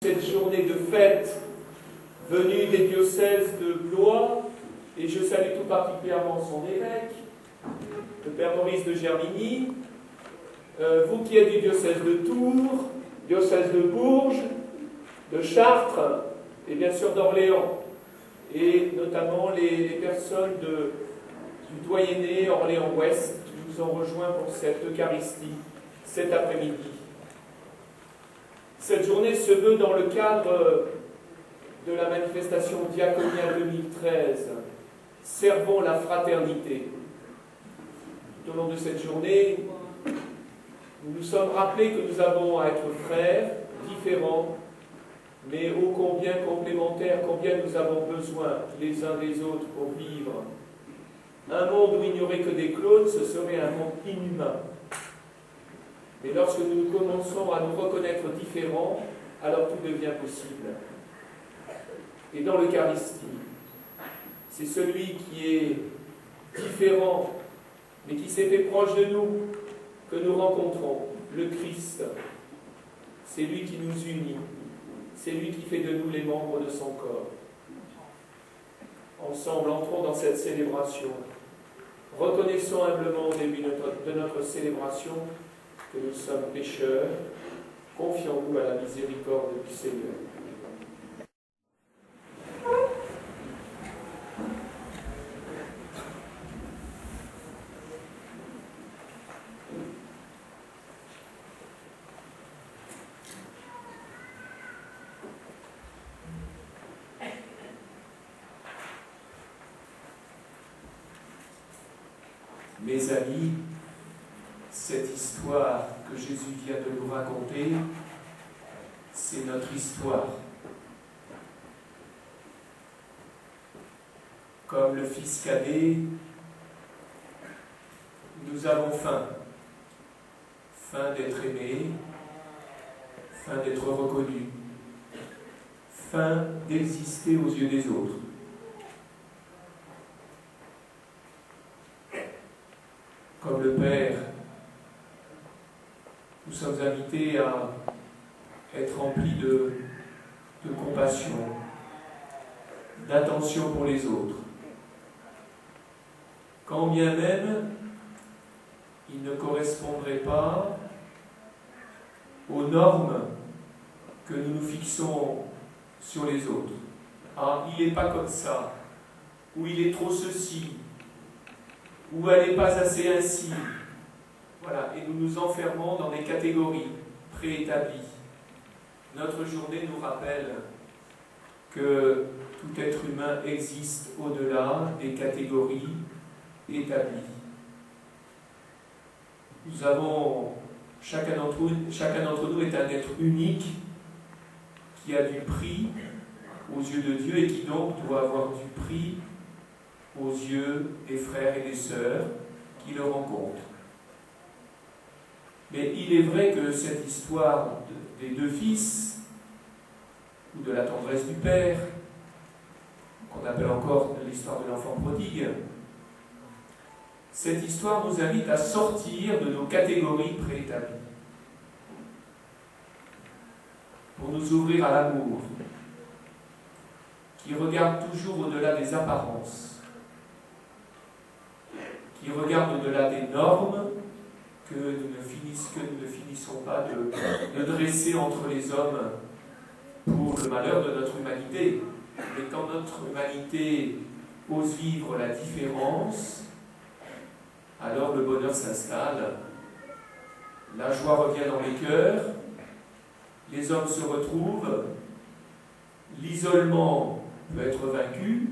Cette journée de fête venue des diocèses de Blois, et je salue tout particulièrement son évêque, le Père Maurice de Germigny, vous qui êtes du diocèse de Tours, diocèse de Bourges, de Chartres, et bien sûr d'Orléans, et notamment les personnes du doyenné Orléans-Ouest qui nous ont rejoints pour cette Eucharistie cet après-midi. Cette journée se veut dans le cadre de la manifestation Diaconia 2013, Servons la fraternité. Tout au long de cette journée, nous nous sommes rappelés que nous avons à être frères, différents, mais ô combien complémentaires, combien nous avons besoin les uns des autres pour vivre. Un monde où il n'y aurait que des clones, ce serait un monde inhumain. Mais lorsque nous commençons à nous reconnaître différents, alors tout devient possible. Et dans l'Eucharistie, c'est celui qui est différent, mais qui s'est fait proche de nous, que nous rencontrons, le Christ. C'est lui qui nous unit, c'est lui qui fait de nous les membres de son corps. Ensemble, entrons dans cette célébration. Reconnaissons humblement au début de notre célébration que nous sommes pécheurs, confions-nous à la miséricorde du Seigneur. Mes amis, cette histoire que Jésus vient de nous raconter, c'est notre histoire. Comme le Fils cadet, nous avons faim. Faim d'être aimés, faim d'être reconnus, faim d'exister aux yeux des autres. Comme le Père, nous sommes invités à être remplis de compassion, d'attention pour les autres. Quand bien même, ils ne correspondraient pas aux normes que nous nous fixons sur les autres. Ah, il n'est pas comme ça, ou il est trop ceci, ou elle n'est pas assez ainsi. Voilà, et nous nous enfermons dans des catégories préétablies. Notre journée nous rappelle que tout être humain existe au-delà des catégories établies. Nous avons, chacun d'entre nous est un être unique qui a du prix aux yeux de Dieu et qui donc doit avoir du prix aux yeux des frères et des sœurs qui le rencontrent. Mais il est vrai que cette histoire des deux fils, ou de la tendresse du Père, qu'on appelle encore l'histoire de l'enfant prodigue, cette histoire nous invite à sortir de nos catégories préétablies, pour nous ouvrir à l'amour, qui regarde toujours au-delà des apparences, qui regarde au-delà des normes que nous ne finissons pas de dresser entre les hommes pour le malheur de notre humanité. Mais quand notre humanité ose vivre la différence, alors le bonheur s'installe, la joie revient dans les cœurs, les hommes se retrouvent, l'isolement peut être vaincu,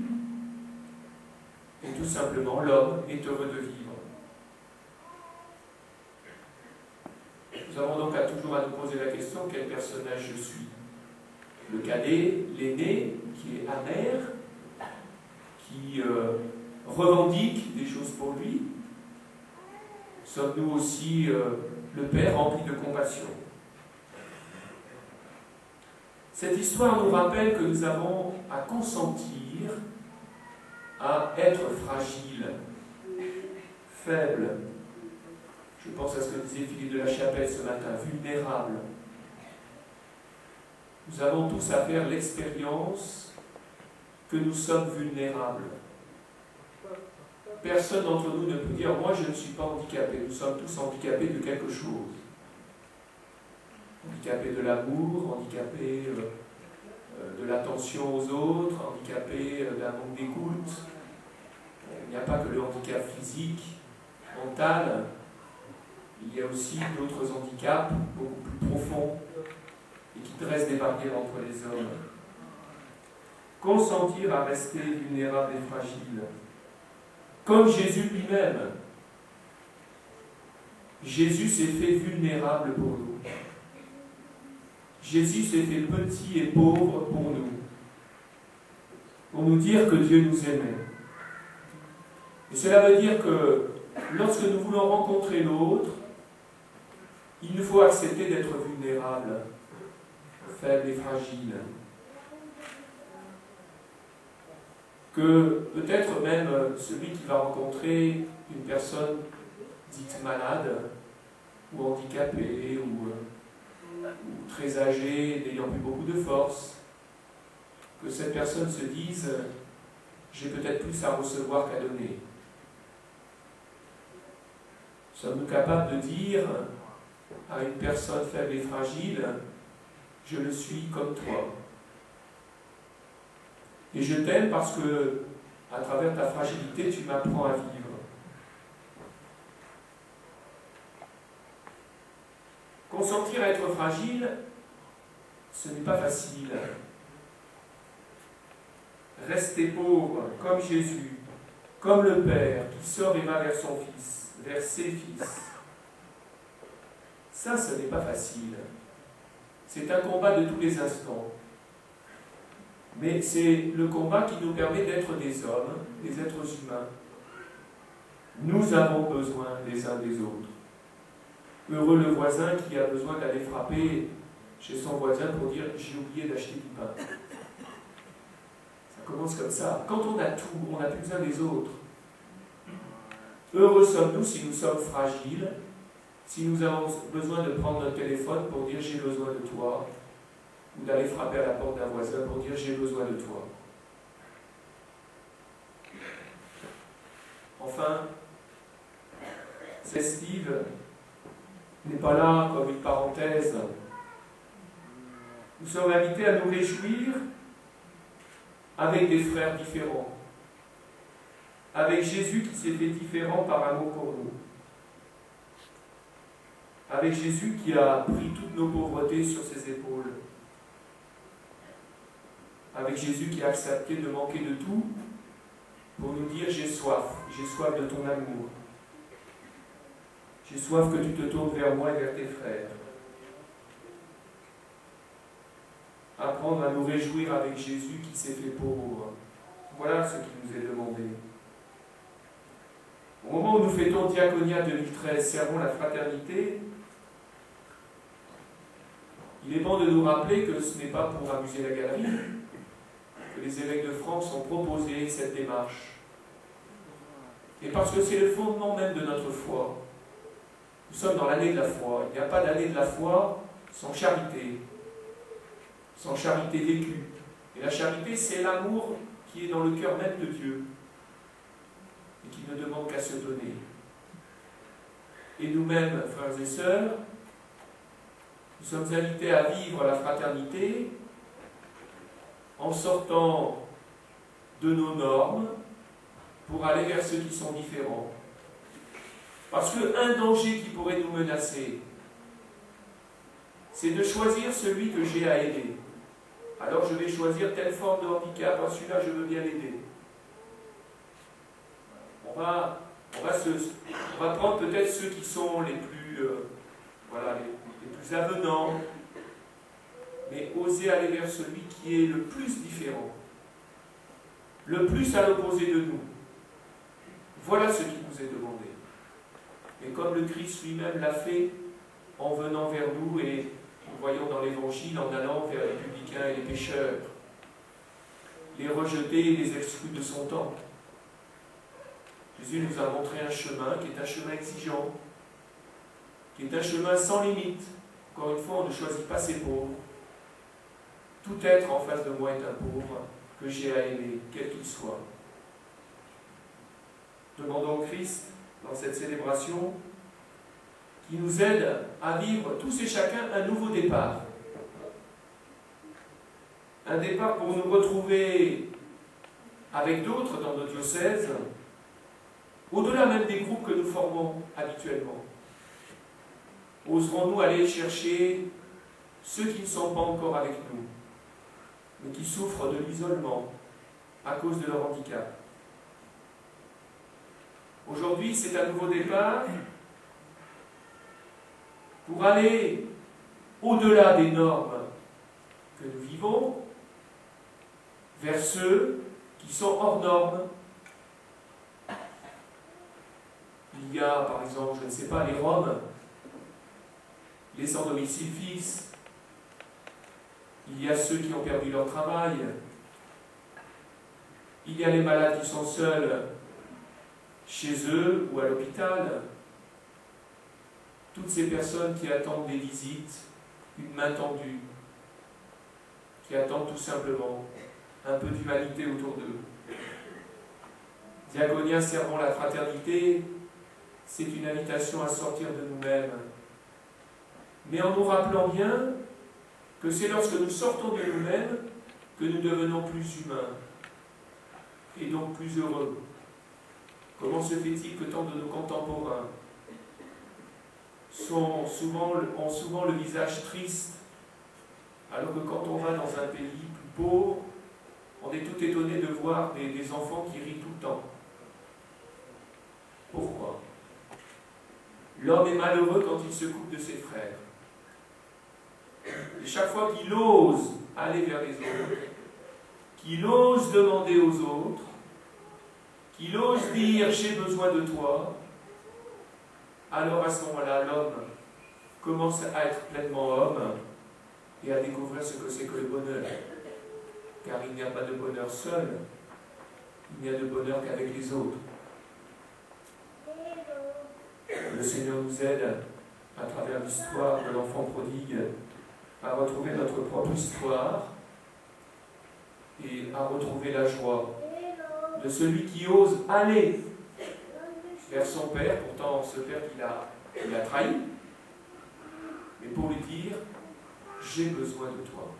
et tout simplement l'homme est heureux de vivre. Nous avons donc toujours à nous poser la question, quel personnage je suis? Le cadet, l'aîné, qui est amer, qui revendique des choses pour lui. Sommes-nous aussi le Père rempli de compassion? Cette histoire nous rappelle que nous avons à consentir à être fragile, faible. Je pense à ce que disait Philippe de la Chapelle ce matin, vulnérable. nous avons tous à faire l'expérience que nous sommes vulnérables. Personne d'entre nous ne peut dire « moi je ne suis pas handicapé ». Nous sommes tous handicapés de quelque chose. Handicapés de l'amour, handicapés de l'attention aux autres, handicapés d'un manque d'écoute. Il n'y a pas que le handicap physique, mental, il y a aussi d'autres handicaps beaucoup plus profonds et qui dressent des barrières entre les hommes. Consentir à rester vulnérable et fragile, comme Jésus lui-même. Jésus s'est fait vulnérable pour nous. Jésus s'est fait petit et pauvre pour nous dire que Dieu nous aimait. Et cela veut dire que lorsque nous voulons rencontrer l'autre, il nous faut accepter d'être vulnérable, faible et fragile. Que peut-être même celui qui va rencontrer une personne dite malade, ou handicapée, ou très âgée, n'ayant plus beaucoup de force, que cette personne se dise « j'ai peut-être plus à recevoir qu'à donner ». Sommes-nous capables de dire à une personne faible et fragile « je le suis comme toi ». Et je t'aime parce que, à travers ta fragilité, tu m'apprends à vivre. Consentir à être fragile, ce n'est pas facile. Rester pauvre, comme Jésus, comme le Père, qui sort et va vers son Fils, vers ses fils. Ça, ce n'est pas facile. C'est un combat de tous les instants. Mais c'est le combat qui nous permet d'être des hommes, des êtres humains. Nous avons besoin les uns des autres. Heureux le voisin qui a besoin d'aller frapper chez son voisin pour dire « j'ai oublié d'acheter du pain ». Ça commence comme ça. Quand on a tout, on n'a plus besoin des autres. Heureux sommes-nous si nous sommes fragiles, si nous avons besoin de prendre notre téléphone pour dire « j'ai besoin de toi », ou d'aller frapper à la porte d'un voisin pour dire « j'ai besoin de toi ». Enfin, Steve n'est pas là comme une parenthèse. Nous sommes invités à nous réjouir avec des frères différents, avec Jésus qui s'est fait différent par amour pour nous, avec Jésus qui a pris toutes nos pauvretés sur ses épaules, avec Jésus qui a accepté de manquer de tout pour nous dire « j'ai soif de ton amour, j'ai soif que tu te tournes vers moi et vers tes frères ». Apprendre à nous réjouir avec Jésus qui s'est fait pauvre. Voilà ce qui nous est demandé. Au moment où nous fêtons Diaconia 2013, servons la fraternité, il est bon de nous rappeler que ce n'est pas pour amuser la galerie que les évêques de France ont proposé cette démarche. Et parce que c'est le fondement même de notre foi. Nous sommes dans l'année de la foi. Il n'y a pas d'année de la foi sans charité vécue. Et la charité, c'est l'amour qui est dans le cœur même de Dieu et qui ne demande qu'à se donner. Et nous-mêmes, frères et sœurs, nous sommes invités à vivre la fraternité en sortant de nos normes pour aller vers ceux qui sont différents. Parce qu'un danger qui pourrait nous menacer, c'est de choisir celui que j'ai à aider. Alors je vais choisir telle forme de handicap, celui-là je veux bien l'aider. On va prendre peut-être ceux qui sont les plus, les plus avenants, mais oser aller vers celui qui est le plus différent, le plus à l'opposé de nous. Voilà ce qui nous est demandé. Et comme le Christ lui-même l'a fait en venant vers nous et nous voyons dans l'Évangile en allant vers les publicains et les pécheurs, les rejetés et les exclus de son temps. Jésus nous a montré un chemin qui est un chemin exigeant, qui est un chemin sans limite. Encore une fois, on ne choisit pas ses pauvres. Tout être en face de moi est un pauvre que j'ai à aimer, quel qu'il soit. Demandons au Christ, dans cette célébration, qui nous aide à vivre tous et chacun un nouveau départ. Un départ pour nous retrouver avec d'autres dans nos diocèses, au-delà même des groupes que nous formons habituellement. Oserons-nous aller chercher ceux qui ne sont pas encore avec nous, mais qui souffrent de l'isolement à cause de leur handicap? Aujourd'hui, c'est un nouveau départ pour aller au-delà des normes que nous vivons, vers ceux qui sont hors normes. Il y a, par exemple, je ne sais pas, les Roms, les sans domicile fixe, il y a ceux qui ont perdu leur travail, il y a les malades qui sont seuls chez eux ou à l'hôpital, toutes ces personnes qui attendent des visites, une main tendue, qui attendent tout simplement un peu d'humanité autour d'eux. Diaconia servant la fraternité, c'est une invitation à sortir de nous-mêmes, mais en nous rappelant bien que c'est lorsque nous sortons de nous-mêmes que nous devenons plus humains et donc plus heureux. Comment se fait-il que tant de nos contemporains ont souvent le visage triste, alors que quand on va dans un pays plus pauvre, on est tout étonné de voir des enfants qui rient tout le temps? Pourquoi? L'homme est malheureux quand il se coupe de ses frères. Et chaque fois qu'il ose aller vers les autres, qu'il ose demander aux autres, qu'il ose dire « j'ai besoin de toi », alors à ce moment-là, l'homme commence à être pleinement homme et à découvrir ce que c'est que le bonheur. Car il n'y a pas de bonheur seul, il n'y a de bonheur qu'avec les autres. Le Seigneur nous aide, à travers l'histoire de l'enfant prodigue, à retrouver notre propre histoire et à retrouver la joie de celui qui ose aller vers son Père, pourtant ce Père qu'il a trahi, mais pour lui dire « j'ai besoin de toi ».